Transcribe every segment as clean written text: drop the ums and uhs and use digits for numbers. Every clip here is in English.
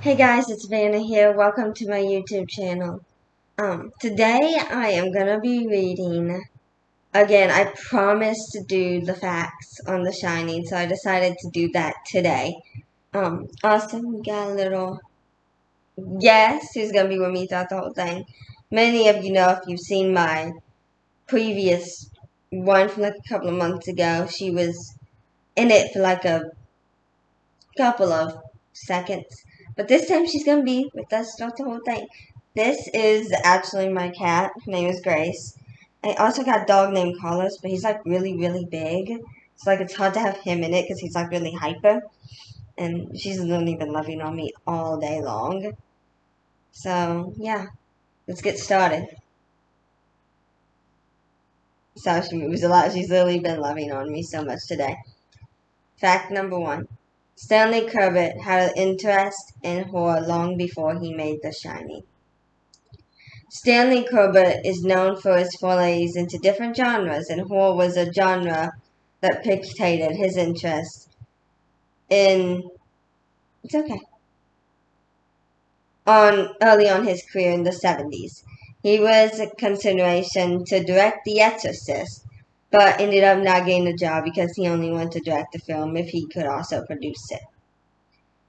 Hey guys, it's Vanna here. Welcome to my YouTube channel. Today I am gonna be reading again. I promised to do the facts on The Shining, so I decided to do that today. Austin, we got a little guest who's gonna be with me throughout the whole thing. Many of you know if you've seen my previous one from like a couple of months ago. She was in it for like a couple of seconds. But this time she's going to be with us throughout the whole thing. This is actually my cat. Her name is Grace. I also got a dog named Carlos, but he's like really, really big. So like it's hard to have him in it because he's like really hyper. And she's literally been loving on me all day long. So yeah, let's get started. So she moves a lot. She's literally been loving on me so much today. Fact number 1. Stanley Kubrick had an interest in horror long before he made The Shining. Stanley Kubrick is known for his forays into different genres, and horror was a genre that dictated his interest in early on his career in the 70s. He was a consideration to direct The Exorcist, but ended up not getting the job because he only wanted to direct the film if he could also produce it.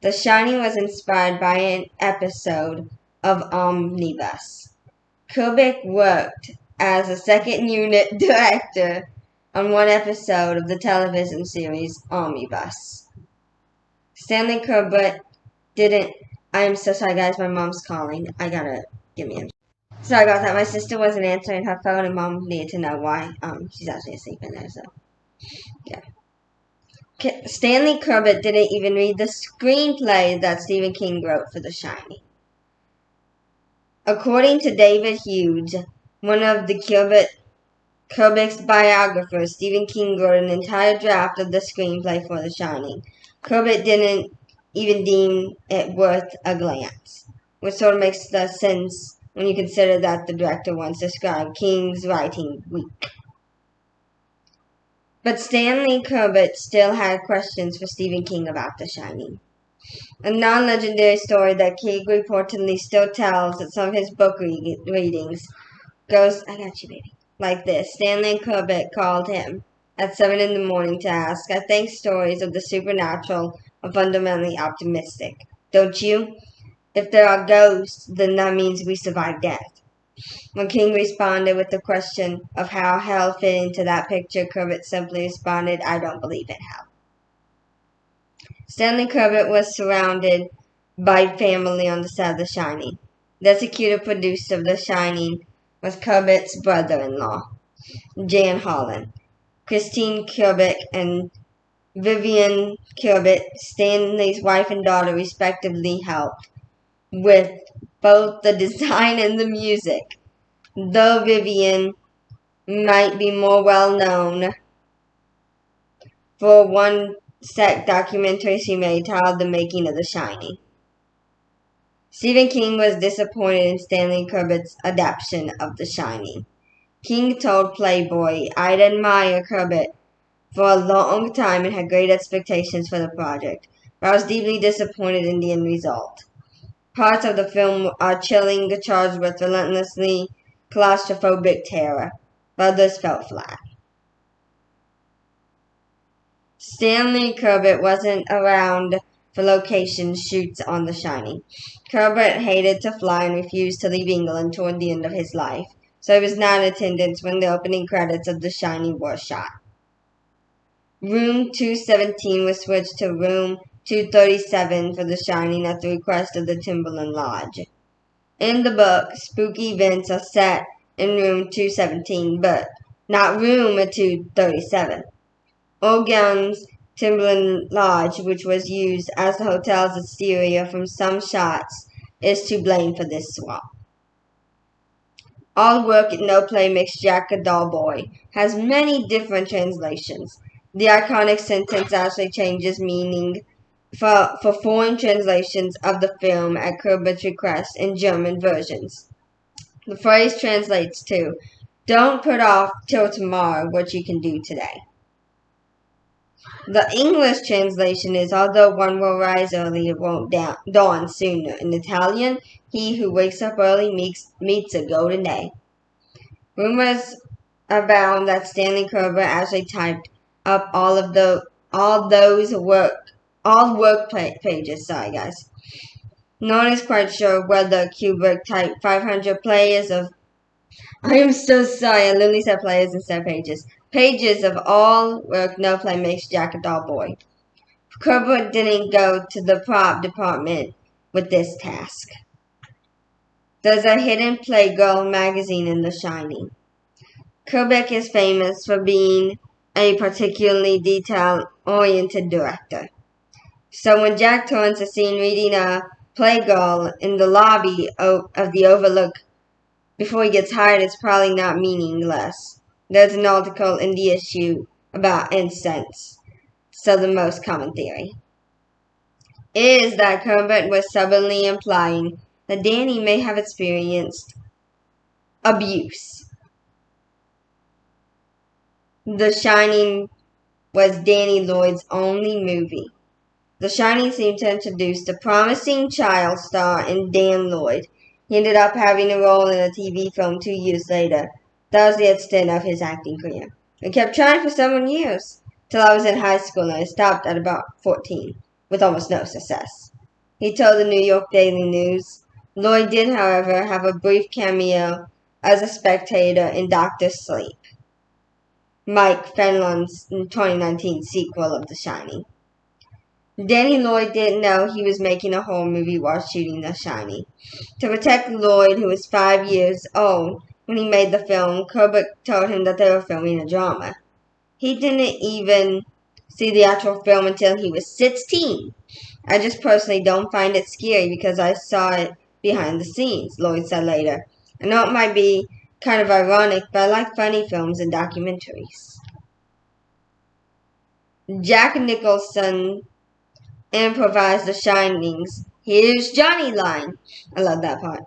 The Shining was inspired by an episode of Omnibus. Kubrick worked as a second unit director on one episode of the television series Omnibus. Stanley Kubrick didn't. I am so sorry, guys. My mom's calling. I gotta give me a. Sorry about that. My sister wasn't answering her phone, and Mom needed to know why. She's actually asleep in there, so yeah. Stanley Kubrick didn't even read the screenplay that Stephen King wrote for The Shining. According to David Hughes, one of the Kubrick's biographers, Stephen King wrote an entire draft of the screenplay for The Shining. Kubrick didn't even deem it worth a glance, which sort of makes the sense when you consider that the director once described King's writing weak. But Stanley Kubrick still had questions for Stephen King about The Shining. A non-legendary story that King reportedly still tells at some of his book readings goes, I got you, baby, like this. Stanley Kubrick called him at 7 in the morning to ask, I think stories of the supernatural are fundamentally optimistic. Don't you? If there are ghosts, then that means we survive death. When King responded with the question of how hell fit into that picture, Kubrick simply responded, I don't believe in hell. Stanley Kubrick was surrounded by family on the set of The Shining. The executive producer of The Shining was Kubrick's brother-in-law, Jan Holland. Christine Kubrick and Vivian Kubrick, Stanley's wife and daughter, respectively, helped with both the design and the music, though Vivian might be more well known for one set documentary she made titled The Making of The Shining. Stephen King was disappointed in Stanley Kubrick's adaptation of The Shining. King told Playboy, I'd admired Kubrick for a long time and had great expectations for the project, but I was deeply disappointed in the end result. Parts of the film are chilling, charged with relentlessly claustrophobic terror, but others felt flat. Stanley Kubrick wasn't around for location shoots on The Shining. Kubrick hated to fly and refused to leave England toward the end of his life, so he was not in attendance when the opening credits of The Shining were shot. Room 217 was switched to Room 237 for The Shining at the request of the Timberland Lodge. In the book, spooky events are set in Room 217, but not Room 237. Oregon's Timberland Lodge, which was used as the hotel's exterior from some shots, is to blame for this swap. All work and no play makes Jack a dull boy has many different translations. The iconic sentence actually changes meaning for foreign translations of the film at Kubrick's request in German versions. The phrase translates to, don't put off till tomorrow what you can do today. The English translation is, although one will rise early, it won't dawn sooner. In Italian, he who wakes up early meets a golden day. Rumors abound that Stanley Kubrick actually typed up all work pages. Sorry, guys. No one is quite sure whether Kubrick typed 500 players of. I am so sorry. I literally said players instead of pages. Pages of all work no play makes Jack a dull boy. Kubrick didn't go to the prop department with this task. There's a hidden Playgirl magazine in The Shining. Kubrick is famous for being a particularly detail-oriented director. So when Jack Torrance is seen reading a Playgirl in the lobby of the Overlook before he gets hired, it's probably not meaningless. There's an article in the issue about incense. So the most common theory is that Kubrick was subtly implying that Danny may have experienced abuse. The Shining was Danny Lloyd's only movie. The Shining seemed to introduce the promising child star in Dan Lloyd. He ended up having a role in a TV film 2 years later. That was the extent of his acting career. I kept trying for several years, till I was in high school, and I stopped at about 14, with almost no success. He told the New York Daily News. Lloyd did, however, have a brief cameo as a spectator in Doctor Sleep, Mike Fenlon's 2019 sequel of The Shining. Danny Lloyd didn't know he was making a horror movie while shooting The Shining. To protect Lloyd, who was 5 years old when he made the film, Kubrick told him that they were filming a drama. He didn't even see the actual film until he was 16. I just personally don't find it scary because I saw it behind the scenes, Lloyd said later. I know it might be kind of ironic, but I like funny films and documentaries. Jack Nicholson improvised The Shining's "Here's Johnny" line. I love that part.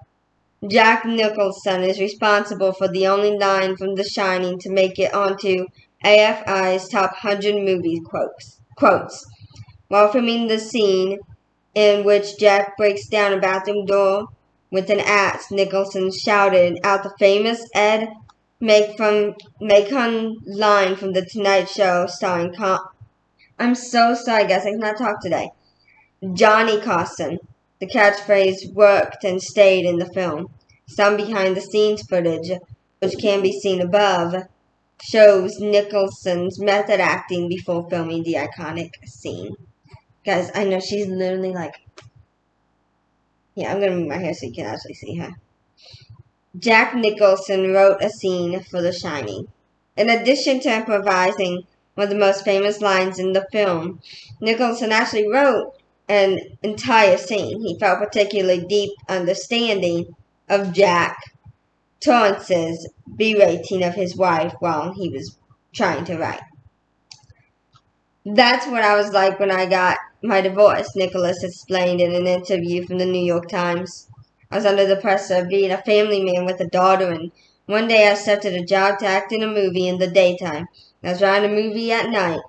Jack Nicholson is responsible for the only line from The Shining to make it onto AFI's top 100 movie quotes. While filming the scene in which Jack breaks down a bathroom door with an axe, Nicholson shouted out the famous Ed Macon line from The Tonight Show starring I'm so sorry, guys. I cannot talk today. Johnny Carson. The catchphrase worked and stayed in the film. Some behind-the-scenes footage, which can be seen above, shows Nicholson's method acting before filming the iconic scene. Guys, I know she's literally like... Yeah, I'm going to move my hair so you can actually see her. Jack Nicholson wrote a scene for The Shining. In addition to improvising one of the most famous lines in the film, Nicholson actually wrote an entire scene. He felt particularly deep understanding of Jack Torrance's berating of his wife while he was trying to write. That's what I was like when I got my divorce, Nicholas explained in an interview from the New York Times. I was under the pressure of being a family man with a daughter, and one day I accepted a job to act in a movie in the daytime. I was writing a movie at night,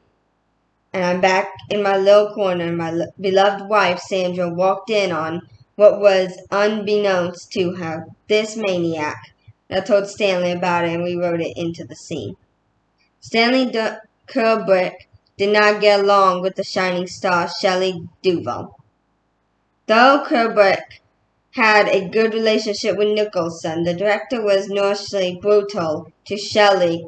and I'm back in my little corner, and my beloved wife, Sandra, walked in on what was, unbeknownst to her, this maniac. And I told Stanley about it, and we wrote it into the scene. Stanley Kubrick did not get along with the Shining star Shelley Duvall. Though Kubrick had a good relationship with Nicholson, the director was notoriously brutal to Shelley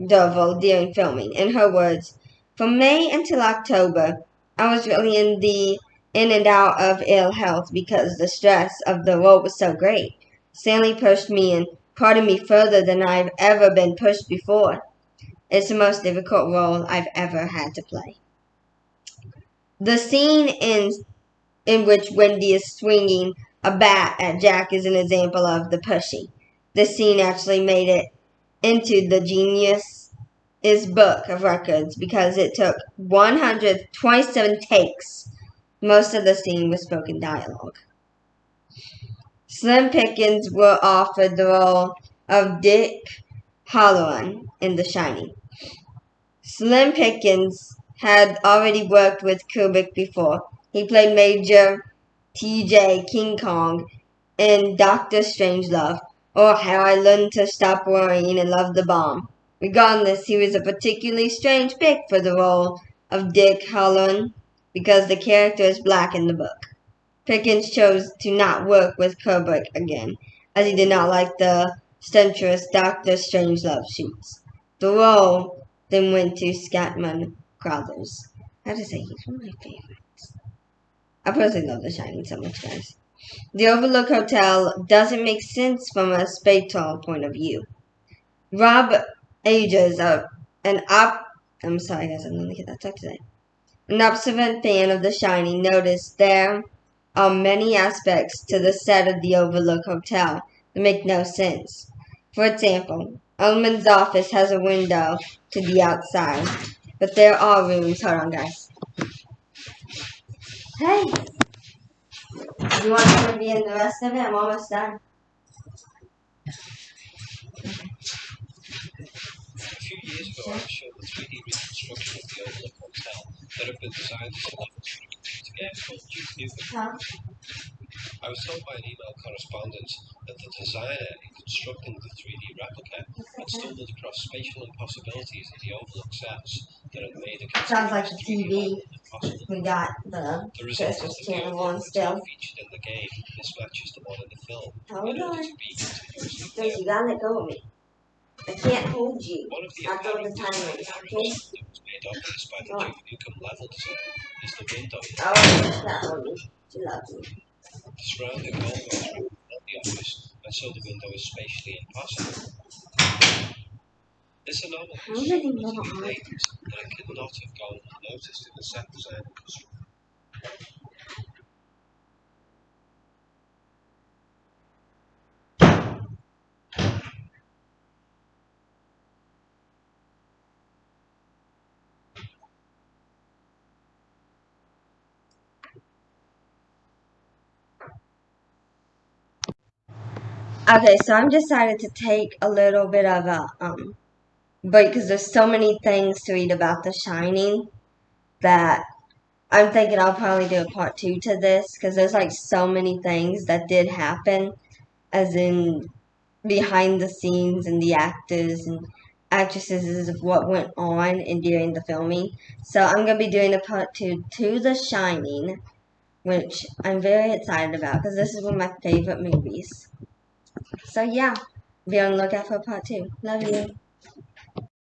Duvall during filming. In her words, "From May until October, I was really in and out of ill health because the stress of the role was so great. Stanley pushed me and prodded me further than I've ever been pushed before. It's the most difficult role I've ever had to play." The scene in which Wendy is swinging a bat at Jack is an example of the pushing. This scene actually made it into the Genius Book of Records because it took 127 takes. Most of the scene was spoken dialogue. Slim Pickens were offered the role of Dick Halloran in The Shining. Slim Pickens had already worked with Kubrick before. He played Major T.J. King Kong in Doctor Strangelove, or How I Learned to Stop Worrying and Love the Bomb. Regardless, he was a particularly strange pick for the role of Dick Halloran because the character is black in the book. Pickens chose to not work with Kubrick again, as he did not like the sensuous Doctor Strangelove shoots. The role then went to Scatman Crothers. I have to say, he's one of my favorites. I personally love The Shining so much, guys. The Overlook Hotel doesn't make sense from a spatial point of view. Rob Ages, I'm sorry guys, I'm gonna get that talk today. An observant fan of The Shining noticed there are many aspects to the set of the Overlook Hotel that make no sense. For example, Ullman's office has a window to the outside, but there are rooms. Hold on, guys. Hey, you want to be in the rest of it? I'm almost done. A few years ago, I was shown the 3D reconstruction of the Overlook Hotel that had been designed as a level to the computer game called Duke Nukem. Huh? I was told by an email correspondent that the designer in constructing the 3D replica had stumbled across spatial impossibilities in the Overlook sets that had made a Sounds like the 3D TV. level impossible. We got the The result is Christmas that the channel Overlook on Hotel still. featured in the game mismatches the one in the film Hold in order on. to be continuously Grace, you playable. gotta let go of me. I can't hold you. One of the After all apparent the time design is, errors okay? that was made obvious by the Come on. Duke Nukem level design is the window in the Oh, she's not hold me. She loves me. The surrounding hallways represent the office, and so the window is spatially impossible. This anomaly How is so many utterly little odds? blatant that it could not have gone unnoticed in the set design and construction. Okay, so I'm decided to take a little bit of a break because there's so many things to read about The Shining that I'm thinking I'll probably do a part 2 to this because there's like so many things that did happen, as in behind the scenes and the actors and actresses of what went on and during the filming. So I'm gonna be doing a part 2 to The Shining, which I'm very excited about because this is one of my favorite movies. So yeah, be on the lookout for part 2. Love you.